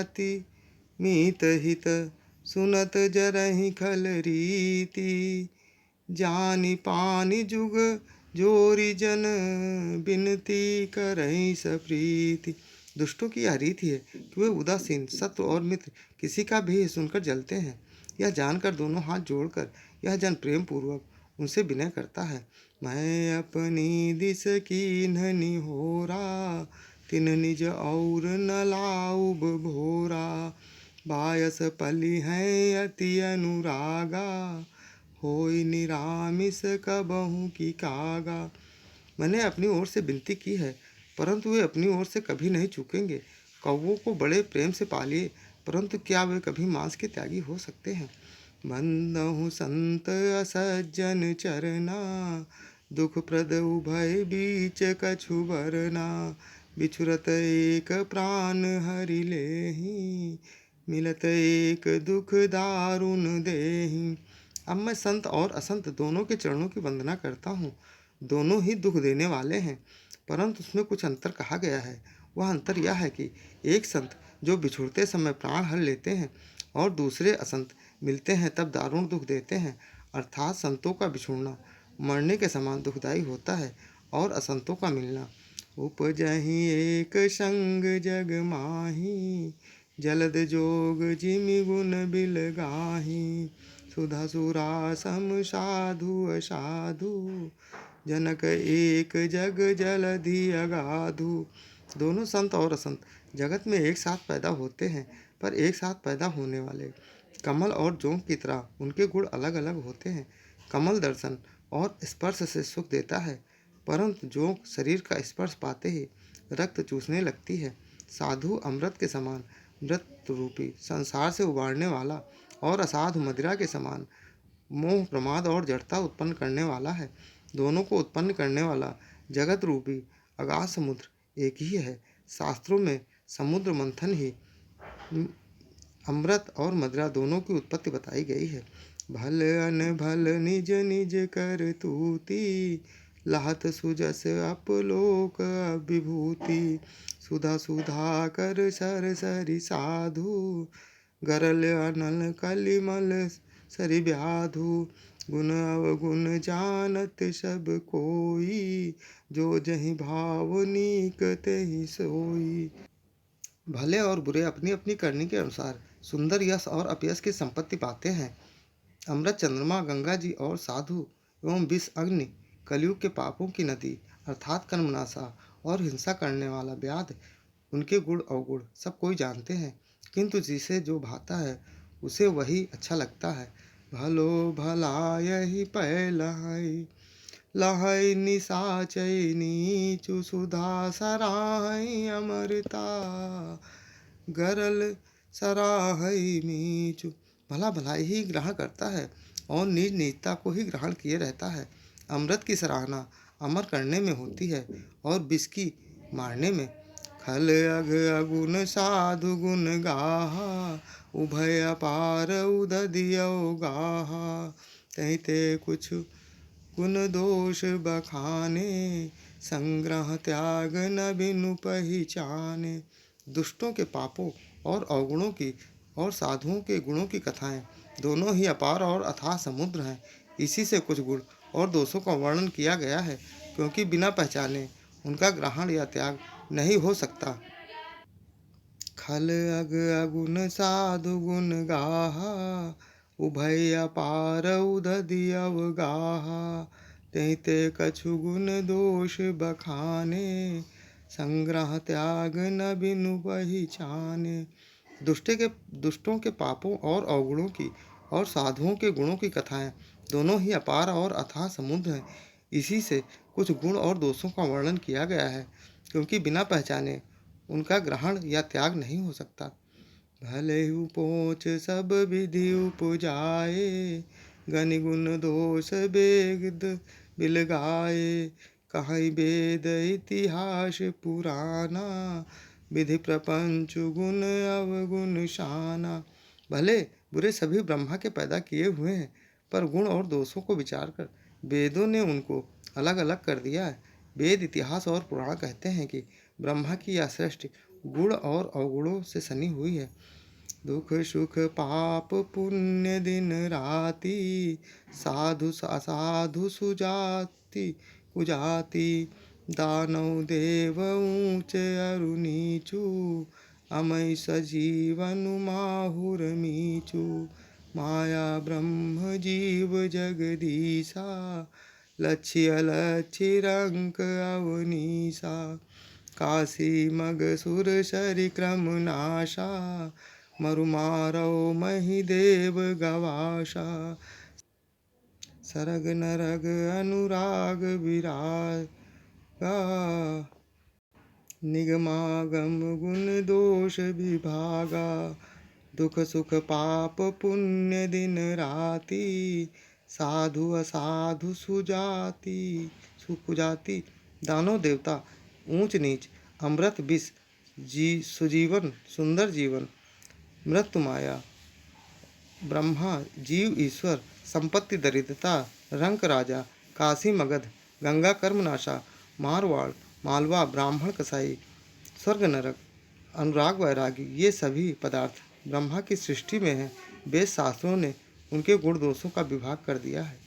अति मीत हित, सुनत जरहि खल रीति। जानि पानि जुग जोरी जन, बिनती करहि सप्रीति। दुष्टों की यह रीति है कि वे उदासीन, शत्रु और मित्र किसी का भी सुनकर जलते हैं। यह जानकर दोनों हाथ जोड़कर यह जन प्रेम पूर्वक उनसे विनय करता है। मैं अपनी दिस कीन्ह निहोरा, तिन निज और न लाऊब भोरा। बायस पली हैं अति अनुरागा, होई निरामिस कबहू की कागा। मैंने अपनी ओर से विनती की है, परंतु वे अपनी ओर से कभी नहीं चूकेंगे। कौवों को बड़े प्रेम से पालिए, परंतु क्या वे कभी मांस के त्यागी हो सकते हैं। बंदहु संत असज्जन चरना, दुख प्रद उभय बीच कछु बरना। बिछुरत एक प्राण हरि लेहि, मिलत एक दुख दारुण देहि। अब मैं संत और असंत दोनों के चरणों की वंदना करता हूँ। दोनों ही दुख देने वाले हैं, परंतु उसमें कुछ अंतर कहा गया है। वह अंतर यह है कि एक संत जो बिछुड़ते समय प्राण हर लेते हैं और दूसरे असंत मिलते हैं तब दारुण दुख देते हैं। अर्थात संतों का बिछुड़ना मरने के समान दुखदायी होता है और असंतों का मिलना। उपजहि एक संग जग माही, जलद जोग जिमि गुण बिल गाही। सुधा सुरा सम साधु असाधु, जनक एक जग जलधि अगाधु। दोनों संत और असंत जगत में एक साथ पैदा होते हैं, पर एक साथ पैदा होने वाले कमल और जोंक की तरह उनके गुण अलग अलग होते हैं। कमल दर्शन और स्पर्श से सुख देता है, परंतु जोंक शरीर का स्पर्श पाते ही रक्त चूसने लगती है। साधु अमृत के समान मृत रूपी संसार से उबारने वाला और असाधु मदिरा के समान मोह, प्रमाद और जड़ता उत्पन्न करने वाला है। दोनों को उत्पन्न करने वाला जगत रूपी अगाध समुद्र एक ही है। शास्त्रों में समुद्र मंथन ही अमृत और मदिरा दोनों की उत्पत्ति बताई गई है। भल अन भल निज निज कर तूती, लाहत सुजस अपलोक विभूति। सुधा सुधा कर सर सरि साधु, गरल अनल कलिमल सरि व्याधु। गुण अवगुण जानत सब कोई, जो जहि भाव नीक तेहि सोई। भले और बुरे अपनी अपनी करनी के अनुसार सुंदर यश और अपयश की संपत्ति पाते हैं। अमृत चंद्रमा, गंगा जी और साधु एवं विष अग्नि कलयुग के पापों की नदी अर्थात कर्मनाशा और हिंसा करने वाला व्याध, उनके गुण अवगुण सब कोई जानते हैं, किंतु जिसे जो भाता है उसे वही अच्छा लगता है। भलो भलायहि पै लहै, लहै निशाचै नीचु। सुधा सराहै अमृता, गरल सराहै नीचु। भला भलाई ही ग्रहण करता है और निज निजता को ही ग्रहण किए रहता है। अमृत की सराहना अमर करने में होती है और विष की मारने में। खल अघ अगुन साधु गुण गाहा, उभय अपार उदधियौ गाहा। तहिते कुछ गुण दोष बखाने, संग्रह त्याग न बिनु पहिचाने। दुष्टों के पापों और अवगुणों की और साधुओं के गुणों की कथाएं दोनों ही अपार और अथाह समुद्र हैं। इसी से कुछ गुण और दोषों का वर्णन किया गया है, क्योंकि बिना पहचाने उनका ग्रहण या त्याग नहीं हो सकता। खल अग अगुन साधु गुण गाहा, उभय अपार उदधियव गाहा। तहिते कछु गुण दोष बखाने, संग्रह त्याग न बिनु पहिचाने। दुष्टों के पापों और अवगुणों की और साधुओं के गुणों की कथाएं दोनों ही अपार और अथाह समुद्र हैं। इसी से कुछ गुण और दोषों का वर्णन किया गया है, क्योंकि बिना पहचाने उनका ग्रहण या त्याग नहीं हो सकता। भले पोच सब विधि उपजाए, गनि गुण दोष बेद बिलगाए। कहीं वेद इतिहास पुराना, विधि प्रपंच गुण अवगुण शाना। भले बुरे सभी ब्रह्मा के पैदा किए हुए हैं, पर गुण और दोषों को विचार कर वेदों ने उनको अलग अलग कर दिया है। वेद, इतिहास और पुराण कहते हैं कि ब्रह्मा की यह सृष्टि गुण और अवगुणों से सनी हुई है। दुख सुख पाप पुण्य दिन राति, साधु असाधु सुजाति कुजाति, दानव देव ऊंच अरु नीचू, अमय सजीवन माहुर मीचू, माया ब्रह्म जीव जगदीशा, लक्ष्य अलक्ष्य रंक अवनीसा, काशी मग सुर शरि क्रम नाशा, मरुमारव मही देव गवाशा, सरग नरग अनुराग विरागा, निगमागम गुण दोष विभागा, दुख सुख पाप पुण्य दिन राति, साधु असाधु सुजाति सुकुजाति, दानव देवता ऊंच नीच, अमृत विष, सुजीवन सुंदर जीवन, मृत्यु माया, ब्रह्मा जीव ईश्वर, संपत्ति दरिद्रता, रंक राजा, काशी मगध, गंगा कर्मनाशा, मारवाड़ मालवा ब्राह्मण कसाई, स्वर्ग नरक, अनुराग वैरागी, ये सभी पदार्थ ब्रह्मा की सृष्टि में हैं। वेद शास्त्रों ने उनके गुण दोषों का विभाग कर दिया है।